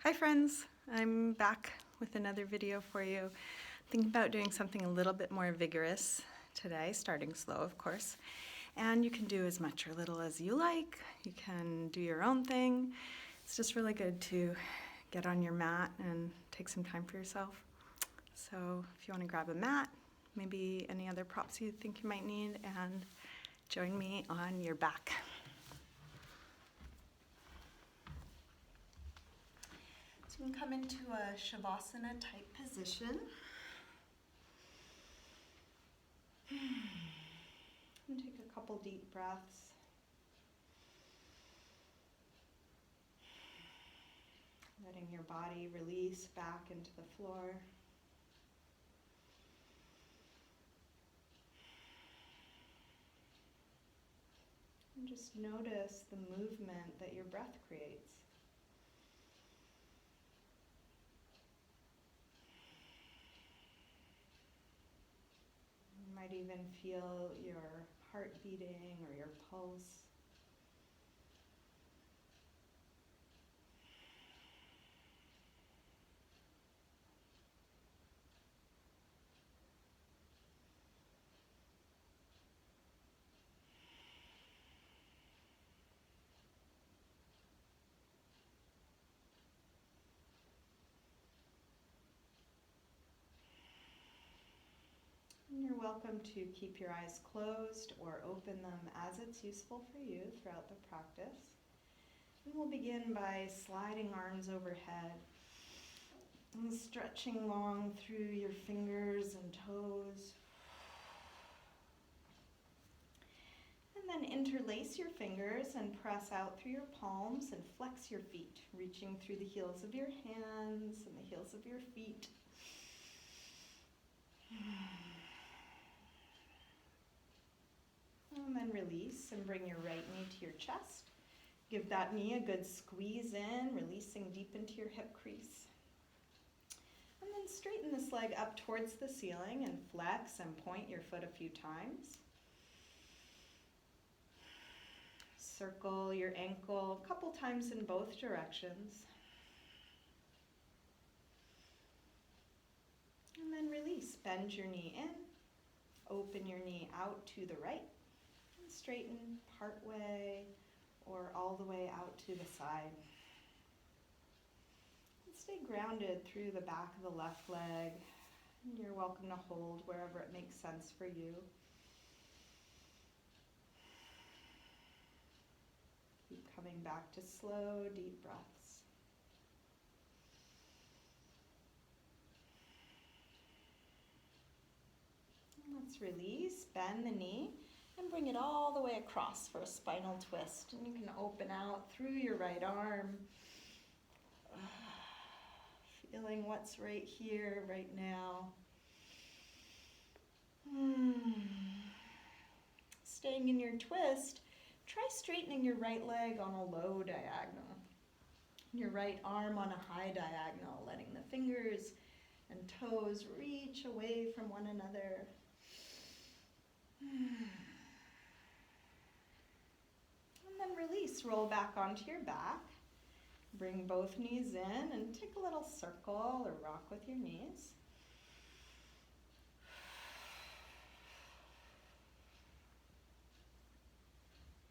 Hi friends, I'm back with another video for you. Thinking about doing something a little bit more vigorous today, starting slow of course. And you can do as much or little as you like. You can do your own thing. It's just really good to get on your mat and take some time for yourself. So if you want to grab a mat, maybe any other props you think you might need, and join me on your back. So you can come into a Shavasana type position. And take a couple deep breaths. Letting your body release back into the floor. And just notice the movement that your breath creates. You might even feel your heart beating or your pulse. And you're welcome to keep your eyes closed or open them as it's useful for you throughout the practice. And we'll begin by sliding arms overhead and stretching long through your fingers and toes. And then interlace your fingers and press out through your palms and flex your feet, reaching through the heels of your hands and the heels of your feet. And then release and bring your right knee to your chest. Give that knee a good squeeze in, releasing deep into your hip crease. And then straighten this leg up towards the ceiling and flex and point your foot a few times. Circle your ankle a couple times in both directions. And then release. Bend your knee in. Open your knee out to the right. And straighten part way or all the way out to the side. And stay grounded through the back of the left leg. And you're welcome to hold wherever it makes sense for you. Keep coming back to slow, deep breaths. And let's release, bend the knee, and bring it all the way across for a spinal twist. And you can open out through your right arm, feeling what's right here, right now. Staying in your twist, try straightening your right leg on a low diagonal. Your right arm on a high diagonal, letting the fingers and toes reach away from one another. And then release, roll back onto your back. Bring both knees in and take a little circle or rock with your knees.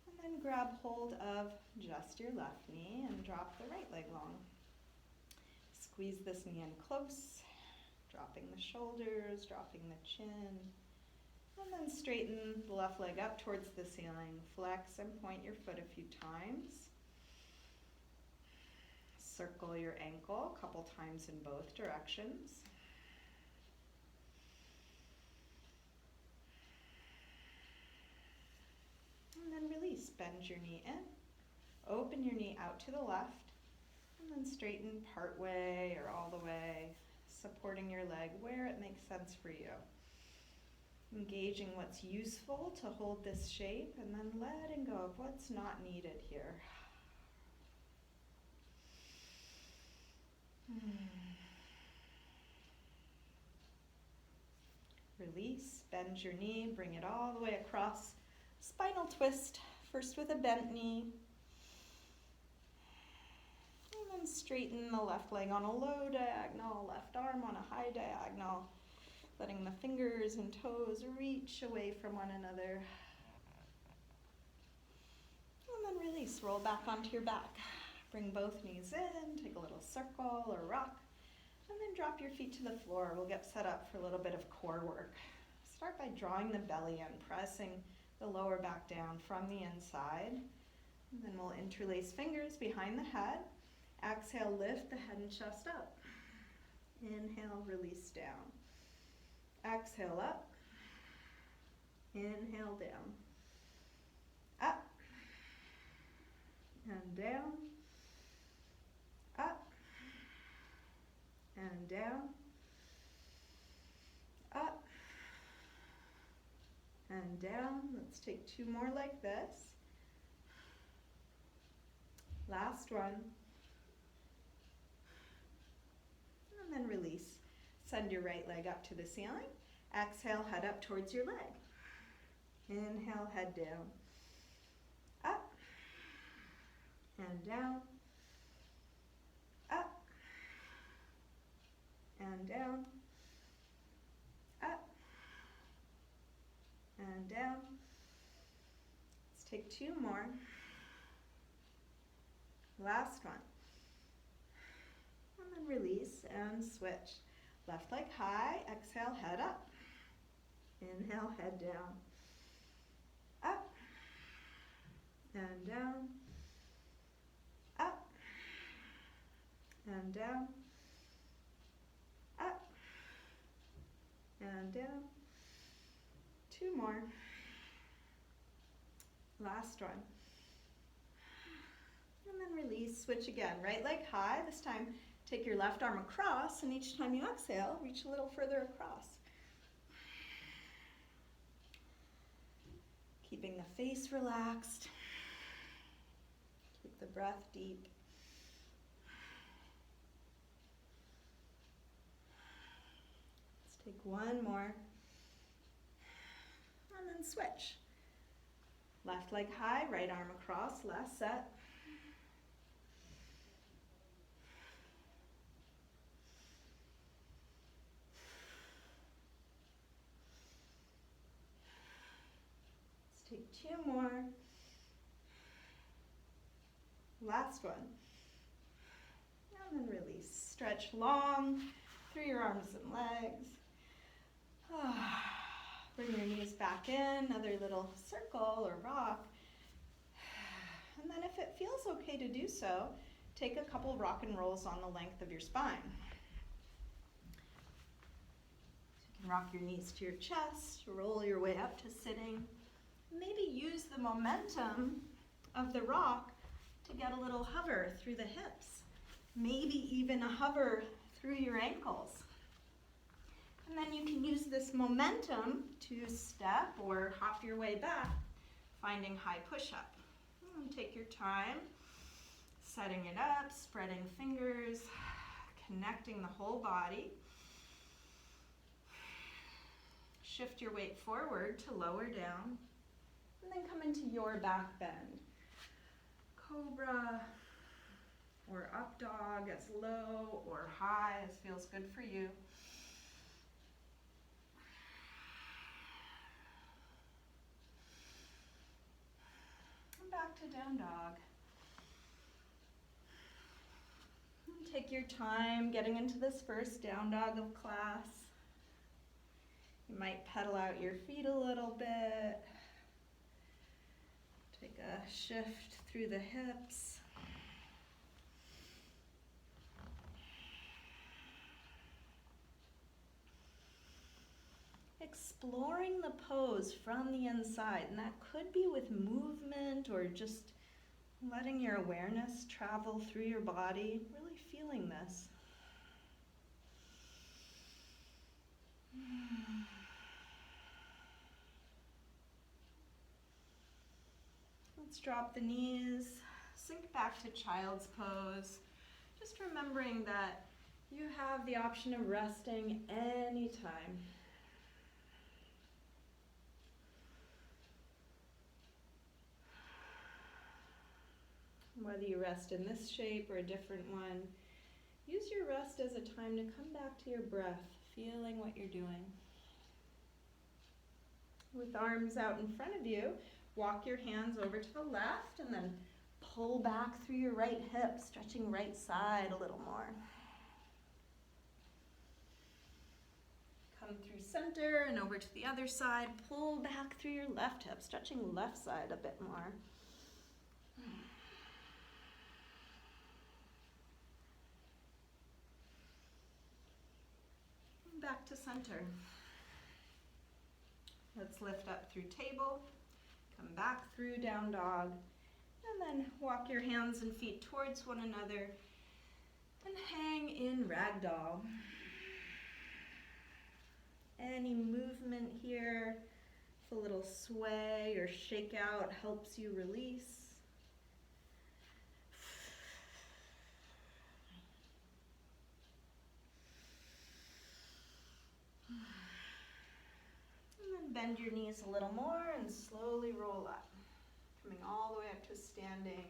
And then grab hold of just your left knee and drop the right leg long. Squeeze this knee in close, dropping the shoulders, dropping the chin. And then straighten the left leg up towards the ceiling. Flex and point your foot a few times. Circle your ankle a couple times in both directions. And then release. Bend your knee in. Open your knee out to the left. And then straighten part way or all the way, supporting your leg where it makes sense for you. Engaging what's useful to hold this shape and then letting go of what's not needed here. Release, bend your knee, bring it all the way across. Spinal twist, first with a bent knee. And then straighten the left leg on a low diagonal, left arm on a high diagonal, letting the fingers and toes reach away from one another. And then release, roll back onto your back. Bring both knees in, take a little circle or rock, and then drop your feet to the floor. We'll get set up for a little bit of core work. Start by drawing the belly in, pressing the lower back down from the inside. And then we'll interlace fingers behind the head. Exhale, lift the head and chest up. Inhale, release down. Exhale, up. Inhale, down. Up. And down. Up. And down. Up. And down. Let's take 2 more like this. Last one. And then release. Send your right leg up to the ceiling. Exhale, head up towards your leg. Inhale, head down. Up. And down. Up. And down. Up. And down. Let's take 2 more. Last one. And then release and switch. Left leg high, exhale, head up. Inhale, head down. Up. And down. Up. And down. Up. And down. 2 more. Last one. And then release, switch again. Right leg high, this time take your left arm across, and each time you exhale, reach a little further across. Keeping the face relaxed. Keep the breath deep. Let's take 1 more. And then switch. Left leg high, right arm across, last set. Take 2 more. Last one. And then release. Stretch long through your arms and legs. Bring your knees back in, another little circle or rock. And then if it feels okay to do so, take a couple rock and rolls on the length of your spine. You can rock your knees to your chest, roll your way up to sitting. Maybe use the momentum of the rock to get a little hover through the hips. Maybe even a hover through your ankles. And then you can use this momentum to step or hop your way back, finding high push-up. Take your time, setting it up, spreading fingers, connecting the whole body. Shift your weight forward to lower down. And then come into your back bend. Cobra or up dog, as low or high as feels good for you. And back to down dog. And take your time getting into this first down dog of class. You might pedal out your feet a little bit. Take a shift through the hips. Exploring the pose from the inside, and that could be with movement or just letting your awareness travel through your body, really feeling this. Let's drop the knees, sink back to child's pose. Just remembering that you have the option of resting anytime. Whether you rest in this shape or a different one, use your rest as a time to come back to your breath, feeling what you're doing. With arms out in front of you, walk your hands over to the left and then pull back through your right hip, stretching right side a little more. Come through center and over to the other side, pull back through your left hip, stretching left side a bit more. Back to center. Let's lift up through table, come back through down dog, and then walk your hands and feet towards one another and hang in ragdoll. Any movement here, if a little sway or shake out helps you release. Bend your knees a little more and slowly roll up, coming all the way up to standing.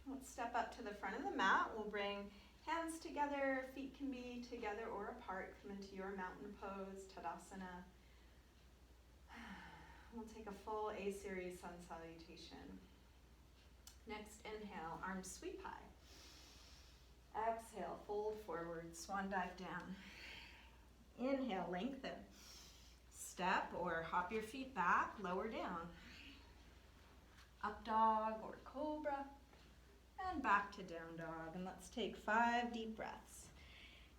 Let's step up to the front of the mat. We'll bring hands together, feet can be together or apart. Come into your mountain pose, Tadasana. We'll take a full A-series sun salutation. Next, inhale, arms sweep high. Exhale, fold forward, swan dive down. Inhale, lengthen. Step or hop your feet back, lower down. Up dog or cobra. And back to down dog. And let's take 5 deep breaths.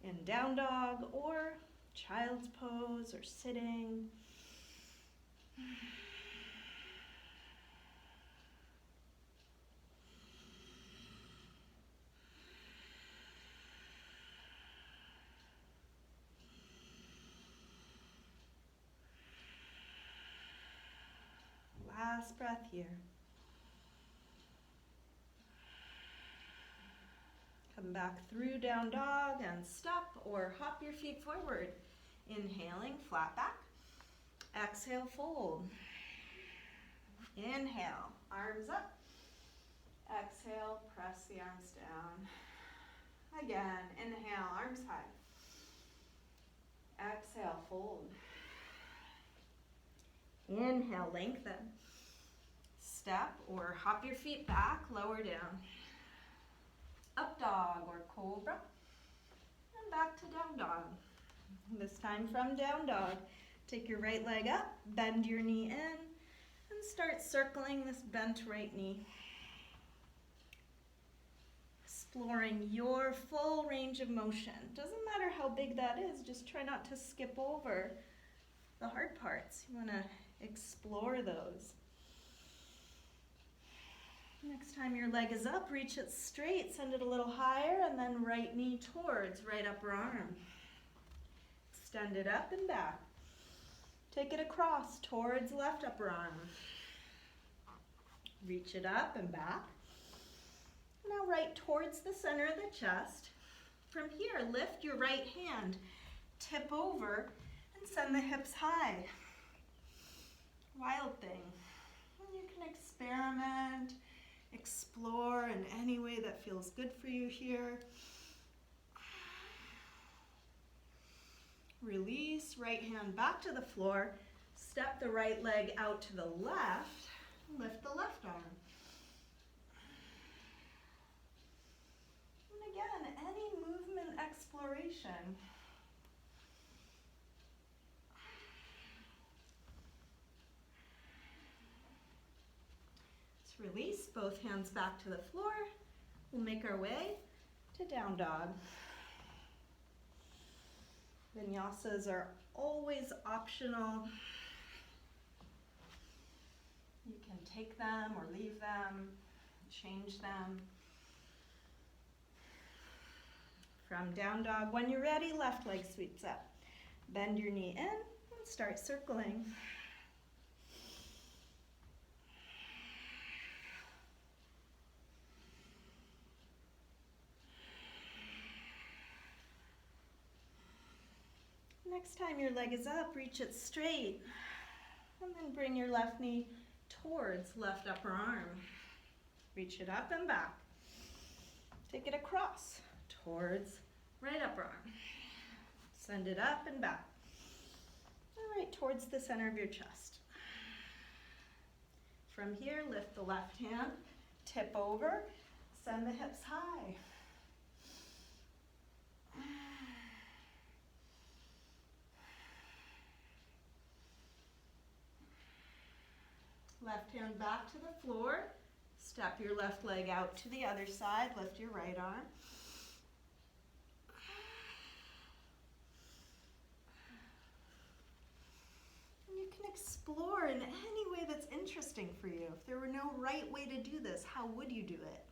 In down dog or child's pose or sitting. Last breath here. Come back through down dog and step or hop your feet forward. Inhaling, flat back. Exhale, fold. Inhale, arms up. Exhale, press the arms down. Again, inhale, arms high. Exhale, fold. Inhale, lengthen. Step or hop your feet back, lower down. Up dog or cobra. And back to down dog. This time from down dog, take your right leg up, bend your knee in, and start circling this bent right knee. Exploring your full range of motion. Doesn't matter how big that is, just try not to skip over the hard parts. You want to explore those. Next time your leg is up, reach it straight, send it a little higher, and then right knee towards right upper arm. Extend it up and back. Take it across towards left upper arm. Reach it up and back. Now right towards the center of the chest. From here, lift your right hand, tip over, and send the hips high. Wild thing. And you can experiment, explore in any way that feels good for you here. Release, right hand back to the floor. Step the right leg out to the left. Lift the left arm. And again, any movement exploration. Let's release, both hands back to the floor. We'll make our way to down dog. Vinyasas are always optional. You can take them or leave them, change them. From down dog, when you're ready, left leg sweeps up. Bend your knee in and start circling. Next time your leg is up, reach it straight. And then bring your left knee towards left upper arm. Reach it up and back. Take it across towards right upper arm. Send it up and back. All right, towards the center of your chest. From here, lift the left hand, tip over, send the hips high. Left hand back to the floor. Step your left leg out to the other side. Lift your right arm. And you can explore in any way that's interesting for you. If there were no right way to do this, how would you do it?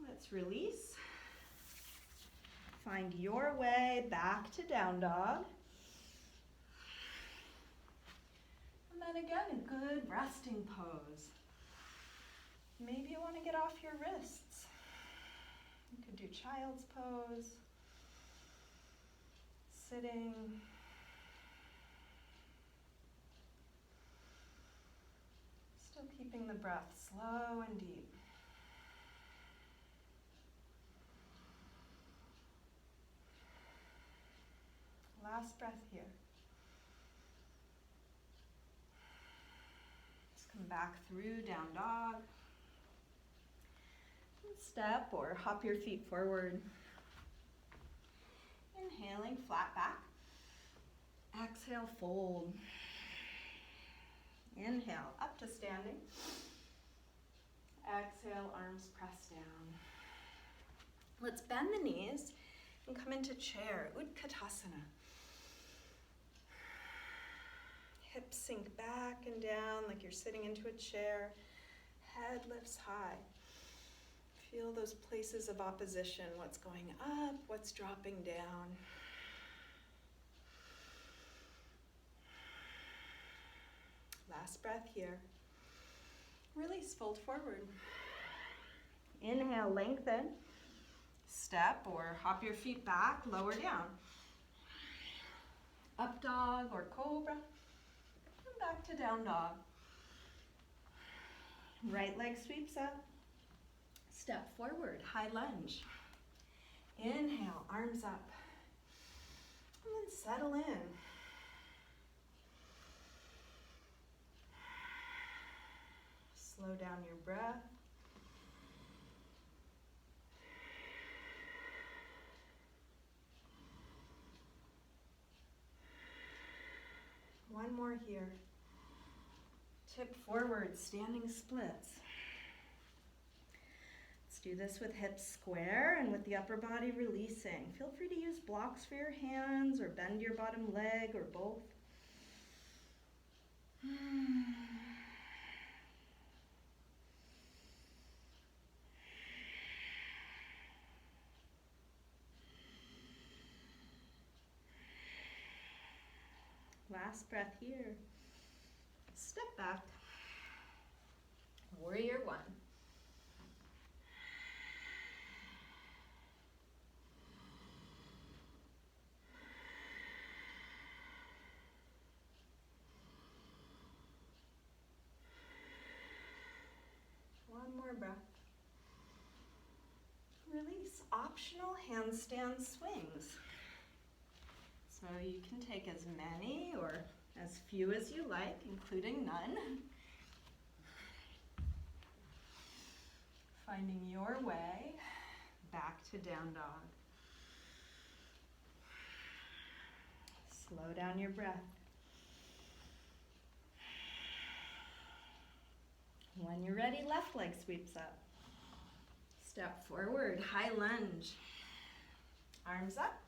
Let's release. Find your way back to down dog. And then again, a good resting pose. Maybe you want to get off your wrists. You could do child's pose, sitting. Still keeping the breath slow and deep. Last breath here. Just come back through down dog. Step or hop your feet forward. Inhaling, flat back. Exhale, fold. Inhale, up to standing. Exhale, arms press down. Let's bend the knees and come into chair, Utkatasana. Hips sink back and down like you're sitting into a chair. Head lifts high. Feel those places of opposition, what's going up, what's dropping down. Last breath here. Release, fold forward. Inhale, lengthen. Step or hop your feet back, lower down. Up dog or cobra. And back to down dog. Right leg sweeps up. Step forward, high lunge. Inhale, arms up. And then settle in. Slow down your breath. One more here. Tip forward, standing splits. Let's do this with hips square and with the upper body releasing. Feel free to use blocks for your hands or bend your bottom leg or both. Last breath here. Step back. Warrior one. One more breath. Release. Optional handstand swings. So you can take as many or as few as you like, including none. Finding your way back to down dog. Slow down your breath. When you're ready, left leg sweeps up. Step forward, high lunge. Arms up.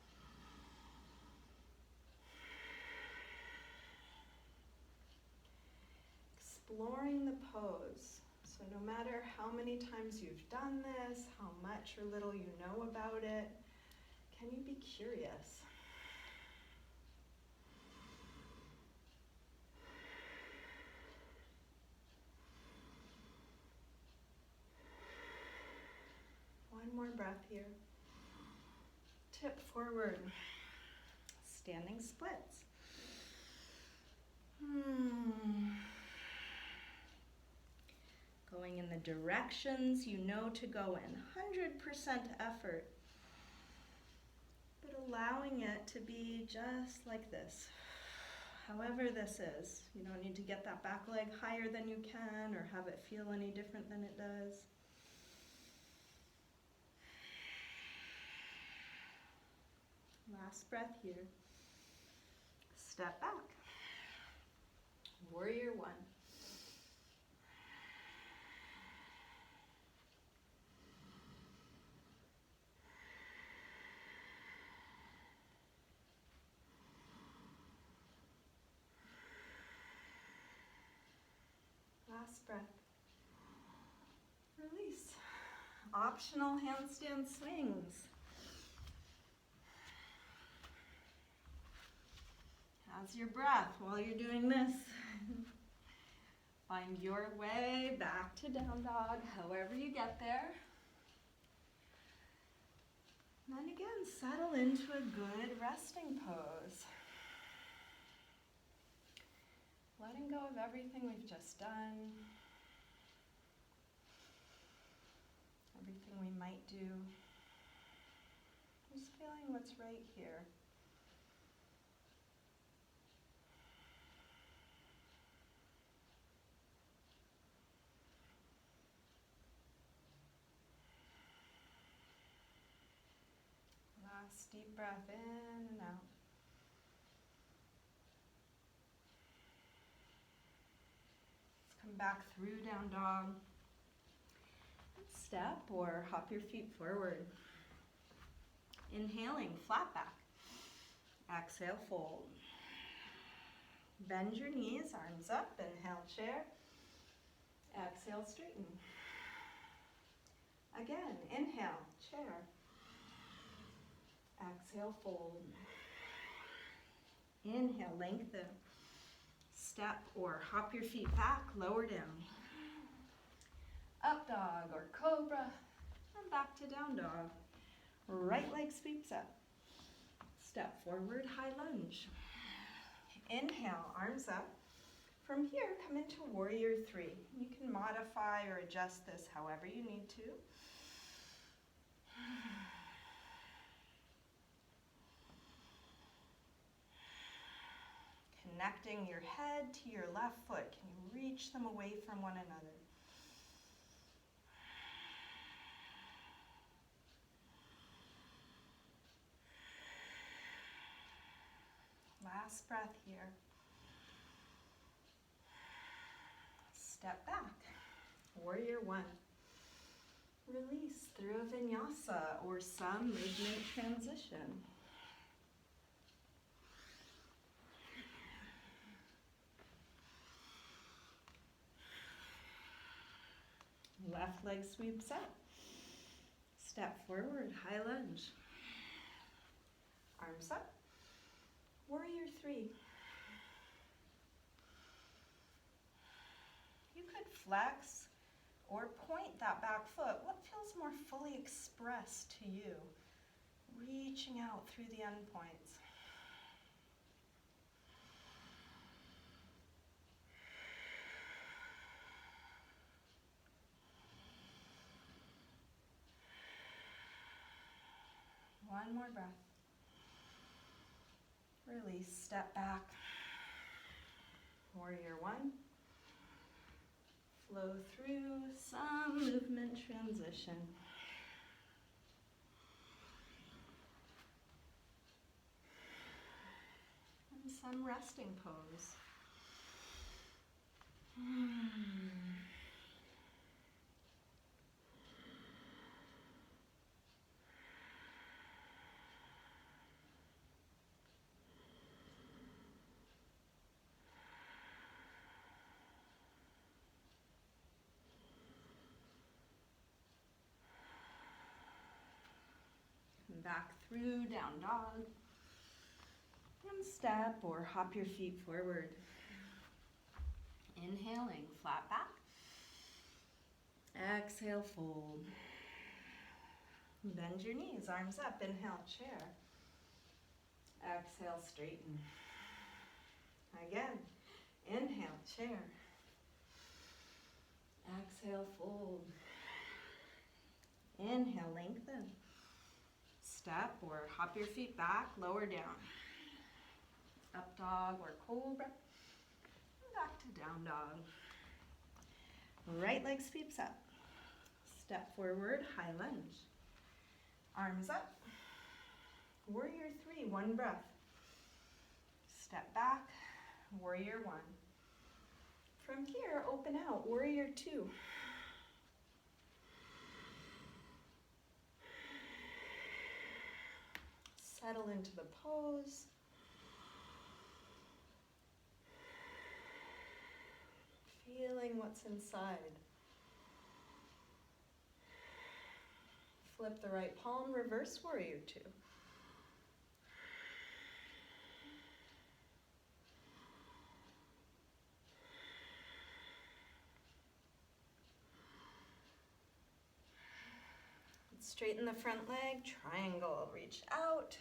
Exploring the pose. So no matter how many times you've done this, how much or little you know about it, can you be curious? One more breath here. Tip forward. Standing splits. Going in the directions you know to go in, 100% effort, but allowing it to be just like this. However this is, you don't need to get that back leg higher than you can or have it feel any different than it does. Last breath here. Step back. Warrior one. Last breath. Release. Optional handstand swings. How's your breath while you're doing this? Find your way back to down dog, however you get there. And then again, settle into a good resting pose. Letting go of everything we've just done. Everything we might do. Just feeling what's right here. Last deep breath in and out. Let's come back through down dog. Step or hop your feet forward. Inhaling, flat back. Exhale, fold. Bend your knees, arms up, inhale, chair. Exhale, straighten. Again, inhale, chair. Exhale, fold. Inhale, lengthen. Step or hop your feet back, lower down. Up dog or cobra, and back to down dog. Right leg sweeps up. Step forward, high lunge. Inhale, arms up. From here, come into warrior three. You can modify or adjust this however you need to. Connecting your head to your left foot. Can you reach them away from one another? Last breath here. Step back. Warrior one. Release through a vinyasa or some movement transition. Left leg sweeps up. Step forward, high lunge. Arms up. Warrior three. You could flex or point that back foot. What feels more fully expressed to you? Reaching out through the end points. One more breath. Release, step back. Warrior one. Flow through some movement transition. And some resting pose. Back through down dog. And step or hop your feet forward. Inhaling, flat back. Exhale, fold. Bend your knees, arms up. Inhale, chair. Exhale, straighten. Again, Inhale, chair. Exhale, fold. Inhale, lengthen. Step or hop your feet back, lower down. Up dog or cobra. Back to down dog. Right leg sweeps up. Step forward, high lunge. Arms up. Warrior 3, one breath. Step back, warrior 1. From here, open out, warrior 2. Settle into the pose. Feeling what's inside. Flip the right palm, reverse warrior 2. Straighten the front leg, triangle, reach out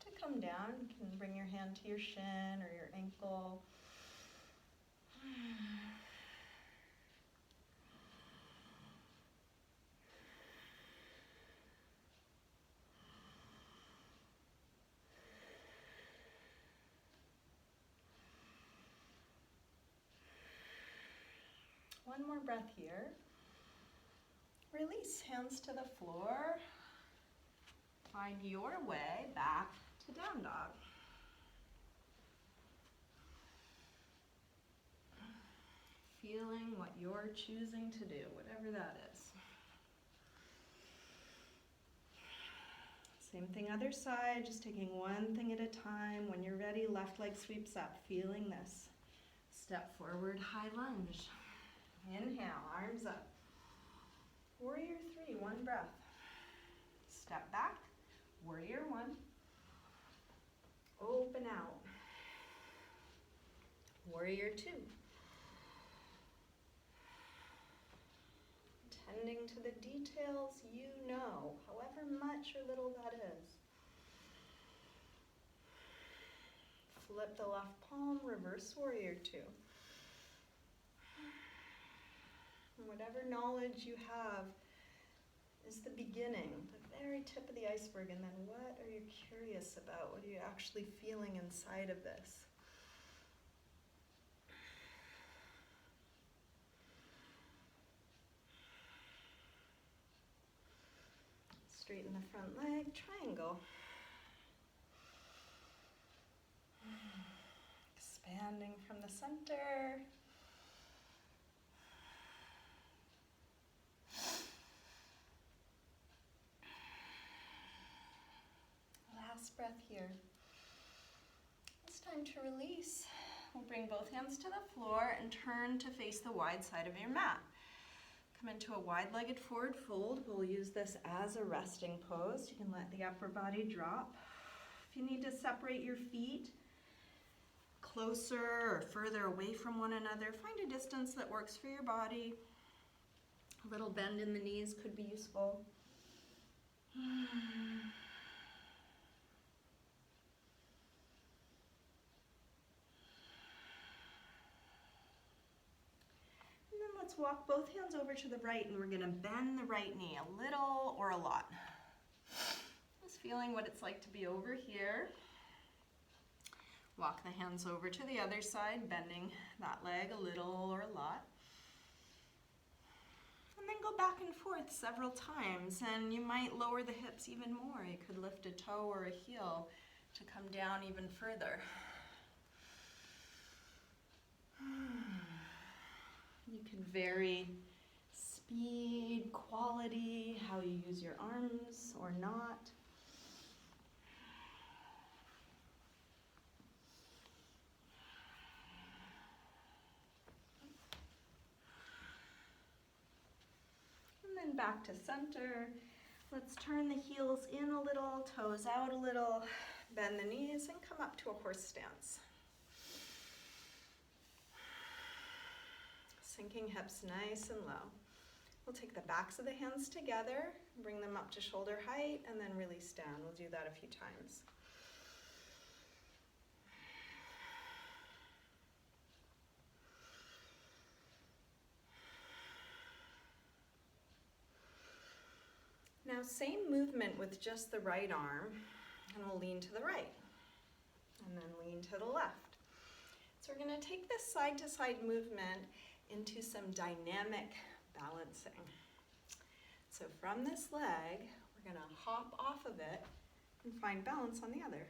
to come down. You can bring your hand to your shin or your ankle. One more breath here. Release, hands to the floor. Find your way back to down dog. Feeling what you're choosing to do, whatever that is. Same thing other side, just taking one thing at a time. When you're ready, left leg sweeps up, feeling this. Step forward, high lunge. Inhale, arms up. Warrior 3, one breath. Step back, warrior 1. Open out. Warrior 2. Tending to the details you know, however much or little that is. Flip the left palm, reverse warrior 2. And whatever knowledge you have is the beginning, the very tip of the iceberg, and then what are you curious about? What are you actually feeling inside of this? Straighten the front leg, triangle. Expanding from the center. Last breath here. It's time to release. We'll bring both hands to the floor and turn to face the wide side of your mat. Come into a wide-legged forward fold. We'll use this as a resting pose. You can let the upper body drop. If you need to separate your feet closer or further away from one another, find a distance that works for your body. A little bend in the knees could be useful. Let's walk both hands over to the right, and we're going to bend the right knee a little or a lot. Just feeling what it's like to be over here. Walk the hands over to the other side, bending that leg a little or a lot. And then go back and forth several times, and you might lower the hips even more. You could lift a toe or a heel to come down even further. You can vary speed, quality, how you use your arms or not. And then back to center. Let's turn the heels in a little, toes out a little, bend the knees, and come up to a horse stance. Sinking hips nice and low. We'll take the backs of the hands together, bring them up to shoulder height, and then release down. We'll do that a few times. same movement with just the right arm, and we'll lean to the right, and then lean to the left. So we're going to take this side-to-side movement into some dynamic balancing. So from this leg, we're going to hop off of it and find balance on the other.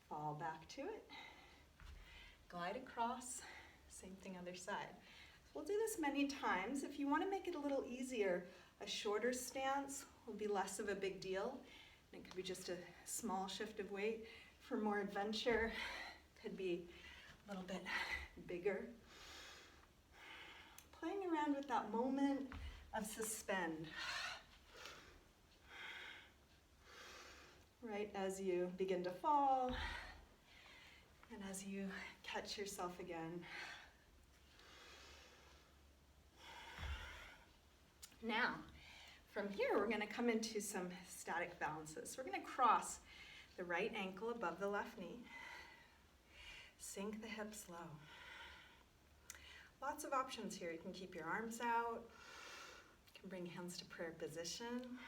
Fall back to it, glide across, same thing other side. So we'll do this many times. If you want to make it a little easier, a shorter stance will be less of a big deal. And it could be just a small shift of weight. For more adventure, could be a little bit bigger. Playing around with that moment of suspend. Right as you begin to fall, and as you catch yourself again. Now, from here, we're going to come into some static balances. We're going to cross the right ankle above the left knee. Sink the hips low. Lots of options here. You can keep your arms out. You can bring hands to prayer position.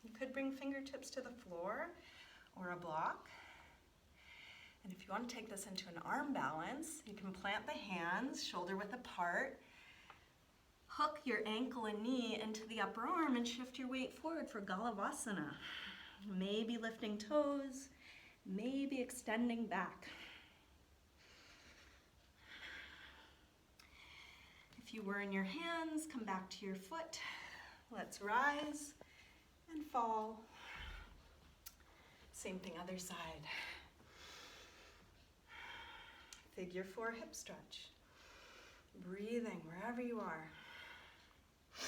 You could bring fingertips to the floor or a block. And if you want to take this into an arm balance, you can plant the hands shoulder width apart. Hook your ankle and knee into the upper arm and shift your weight forward for Galavasana. Maybe lifting toes, maybe extending back. If you were in your hands, come back to your foot. Let's rise and fall. Same thing, other side. Figure 4 hip stretch. Breathing wherever you are. You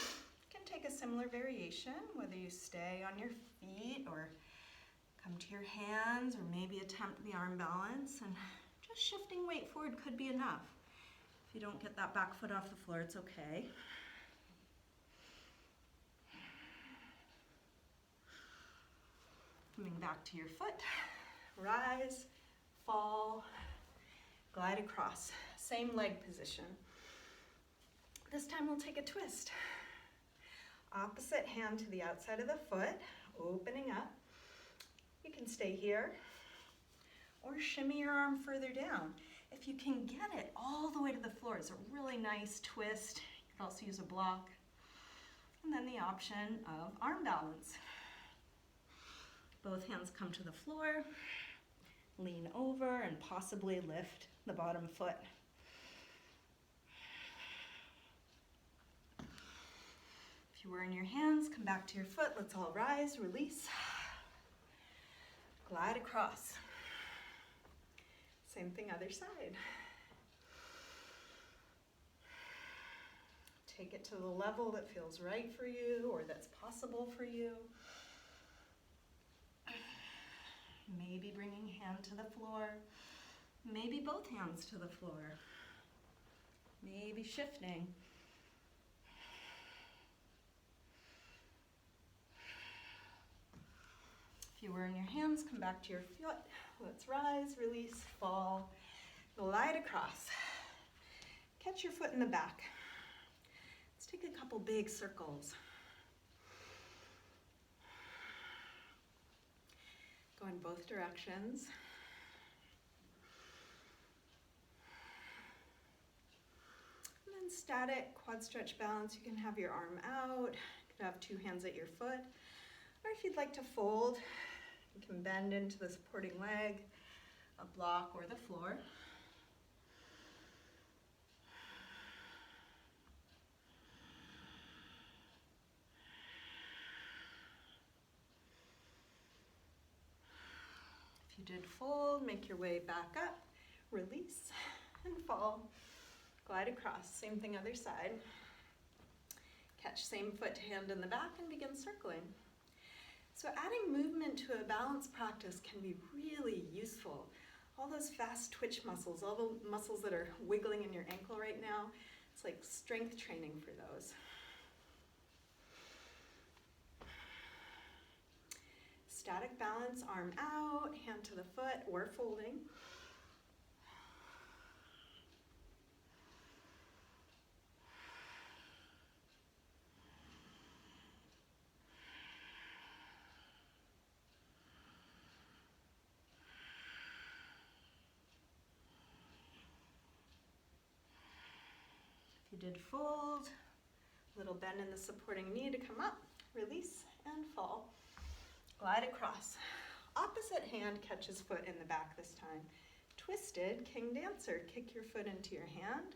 can take a similar variation, whether you stay on your feet or come to your hands or maybe attempt the arm balance, and just shifting weight forward could be enough. If you don't get that back foot off the floor, it's okay. Coming back to your foot, rise, fall, glide across. Same leg position. This time we'll take a twist. Opposite hand to the outside of the foot, opening up. You can stay here or shimmy your arm further down. If you can get it all the way to the floor, it's a really nice twist. You can also use a block. And then the option of arm balance. Both hands come to the floor, lean over, and possibly lift the bottom foot. If you were in your hands, come back to your foot. Let's all rise, release. Glide across. Same thing, other side. Take it to the level that feels right for you or that's possible for you. Maybe bringing hand to the floor. Maybe both hands to the floor. Maybe shifting. If you were in your hands, come back to your foot. Let's rise, release, fall, glide across. Catch your foot in the back. Let's take a couple big circles. Go in both directions. And then static quad stretch balance. You can have your arm out. You can have two hands at your foot. Or if you'd like to fold, you can bend into the supporting leg, a block, or the floor. If you did fold, make your way back up, release, and fall. Glide across, same thing other side. Catch same foot to hand in the back and begin circling. So adding movement to a balance practice can be really useful. All those fast twitch muscles, all the muscles that are wiggling in your ankle right now, it's like strength training for those. Static balance, arm out, hand to the foot, or folding. you did fold, little bend in the supporting knee to come up, release and fall. Glide across. Opposite hand catches foot in the back this time. Twisted king dancer. Kick your foot into your hand.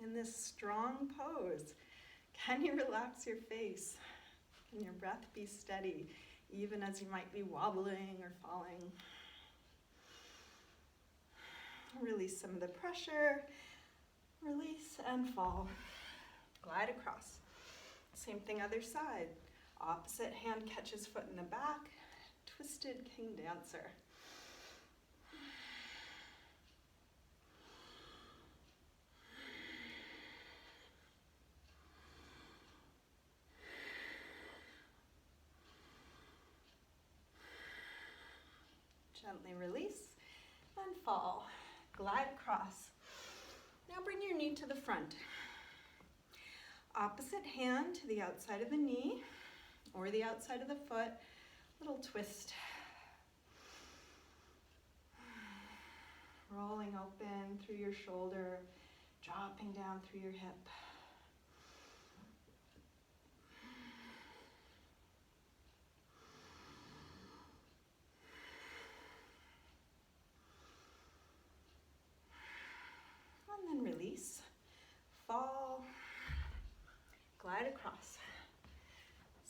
In this strong pose, can you relax your face? Can your breath be steady, even as you might be wobbling or falling? Release some of the pressure. Release and fall. Glide across. Same thing other side. Opposite hand catches foot in the back. Twisted king dancer. Gently release and fall. Glide across. Now bring your knee to the front. Opposite hand to the outside of the knee or the outside of the foot. Little twist. Rolling open through your shoulder, dropping down through your hip. And then release, fall, glide across.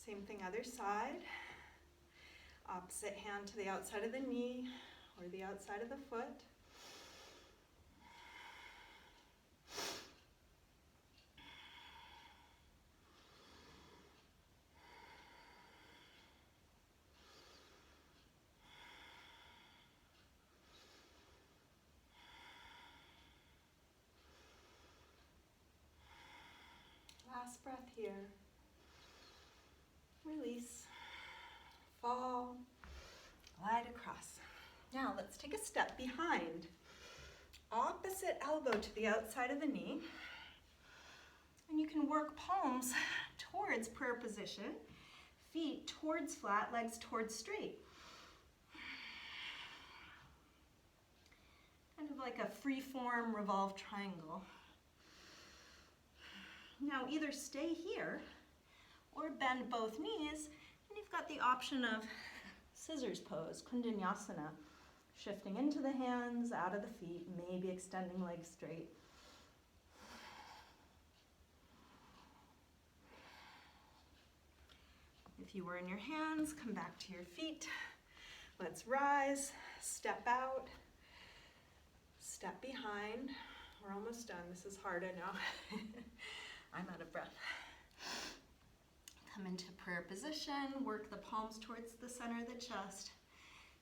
Same thing other side. Opposite hand to the outside of the knee or the outside of the foot. Last breath here. Release, fall, glide across. Now let's take a step behind. Opposite elbow to the outside of the knee. And you can work palms towards prayer position, feet towards flat, legs towards straight. Kind of like a free-form revolved triangle. Now either stay here or bend both knees, and you've got the option of scissors pose, Kundanyasana. Shifting into the hands, out of the feet, maybe extending legs straight. If you were in your hands, come back to your feet. Let's rise, step out, step behind. We're almost done. This is hard, I know. I'm out of breath. Come into prayer position, work the palms towards the center of the chest.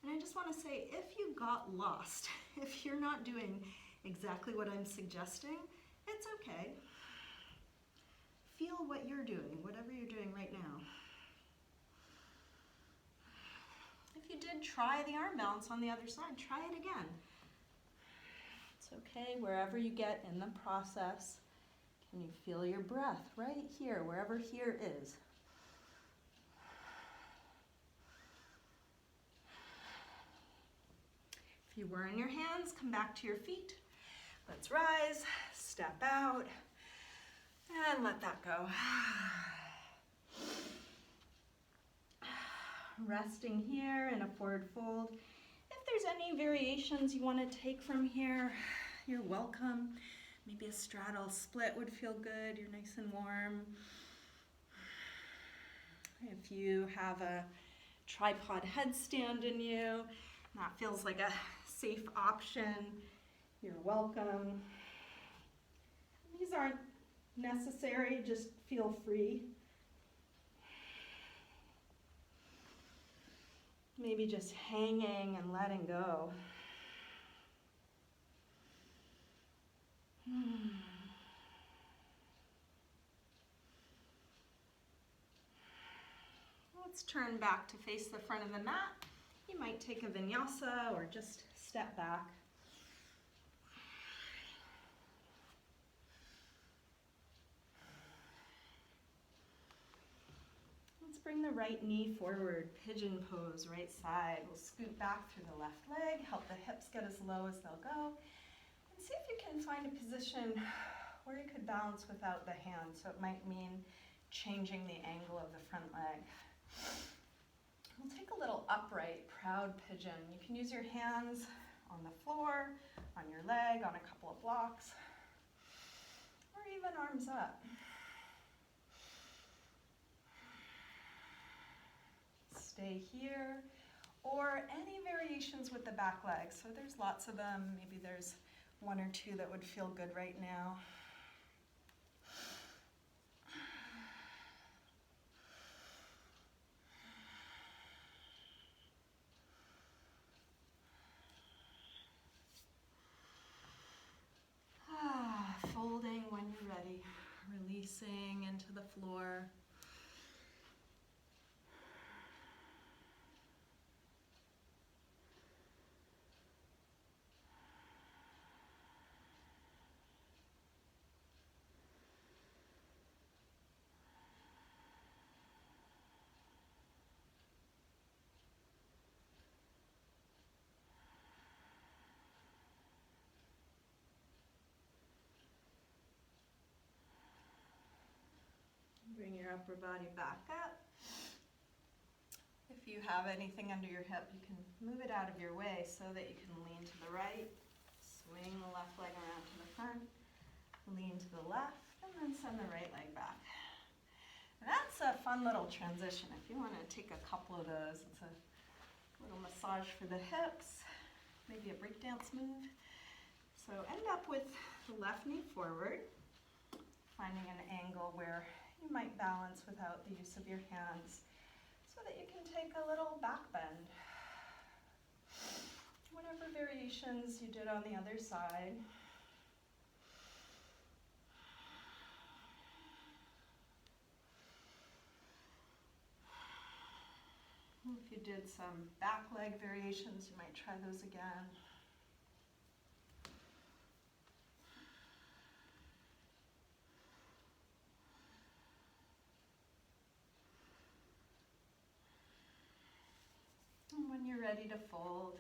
And I just want to say, if you got lost, if you're not doing exactly what I'm suggesting, it's okay. Feel what you're doing, whatever you're doing right now. If you did try the arm balance on the other side, try it again. It's okay, wherever you get in the process. Can you feel your breath right here, wherever here is? If you were in your hands, come back to your feet. Let's rise, step out, and let that go. Resting here in a forward fold. If there's any variations you want to take from here, you're welcome. Maybe a straddle split would feel good. You're nice and warm. If you have a tripod headstand in you, that feels like a safe option, you're welcome. These aren't necessary, just feel free. Maybe just hanging and letting go. Let's turn back to face the front of the mat. You might take a vinyasa or just step back. Let's bring the right knee forward, pigeon pose, right side. We'll scoot back through the left leg, help the hips get as low as they'll go, and see if you can find a position where you could balance without the hand. So it might mean changing the angle of the front leg. We'll take a little upright, proud pigeon. You can use your hands on the floor, on your leg, on a couple of blocks, or even arms up. Stay here, or any variations with the back leg. So there's lots of them. Maybe there's one or two that would feel good right now. Folding when you're ready, releasing into the floor. Bring your upper body back up. If you have anything under your hip, you can move it out of your way so that you can lean to the right, swing the left leg around to the front, lean to the left, and then send the right leg back. And that's a fun little transition. If you want to take a couple of those, it's a little massage for the hips, maybe a breakdance move. So end up with the left knee forward, finding an angle where you might balance without the use of your hands so that you can take a little back bend. Whatever variations you did on the other side. If you did some back leg variations, you might try those again. And when you're ready to fold,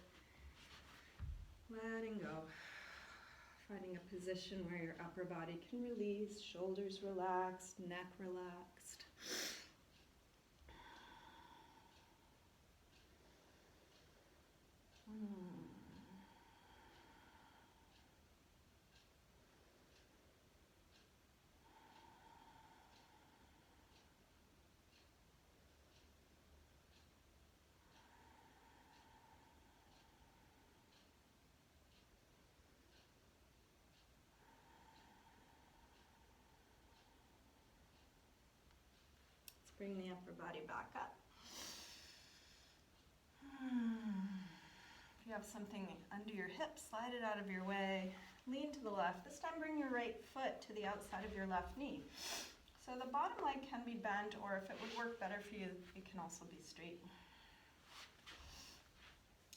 letting go. Finding a position where your upper body can release, shoulders relaxed, neck relaxed. Bring the upper body back up. If you have something under your hip, slide it out of your way. Lean to the left. This time bring your right foot to the outside of your left knee. So the bottom leg can be bent, or if it would work better for you, it can also be straight.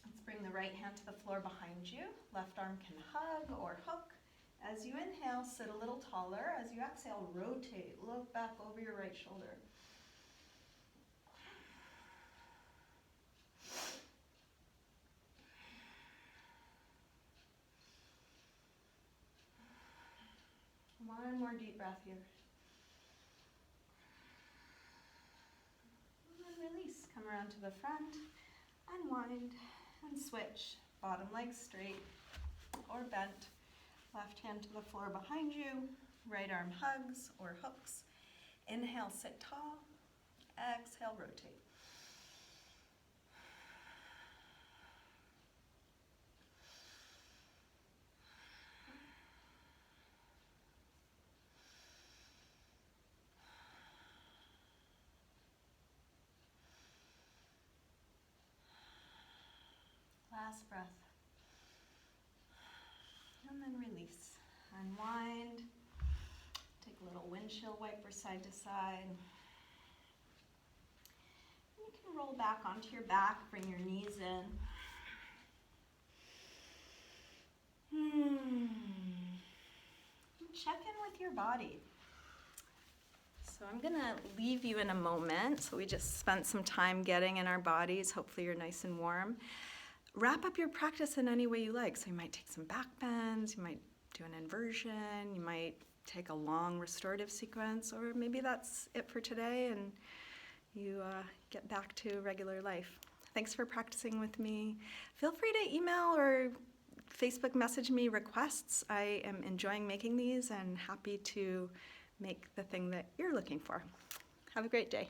Let's bring the right hand to the floor behind you. Left arm can hug or hook. As you inhale, sit a little taller. As you exhale, rotate. Look back over your right shoulder. One more deep breath here. And then release. Come around to the front, unwind, and switch. Bottom leg straight or bent. Left hand to the floor behind you. Right arm hugs or hooks. Inhale, sit tall. Exhale, rotate. Last breath. And then release. Unwind. Take a little windshield wiper side to side. And you can roll back onto your back, bring your knees in. And check in with your body. So So I'm gonna leave you in a moment. So we just spent some time getting in our bodies. Hopefully you're nice and warm. Wrap up your practice in any way you like. So you might take some back bends, you might do an inversion, you might take a long restorative sequence, or maybe that's it for today and you get back to regular life. Thanks for practicing with me. Feel free to email or Facebook message me requests. I am enjoying making these and happy to make the thing that you're looking for. Have a great day.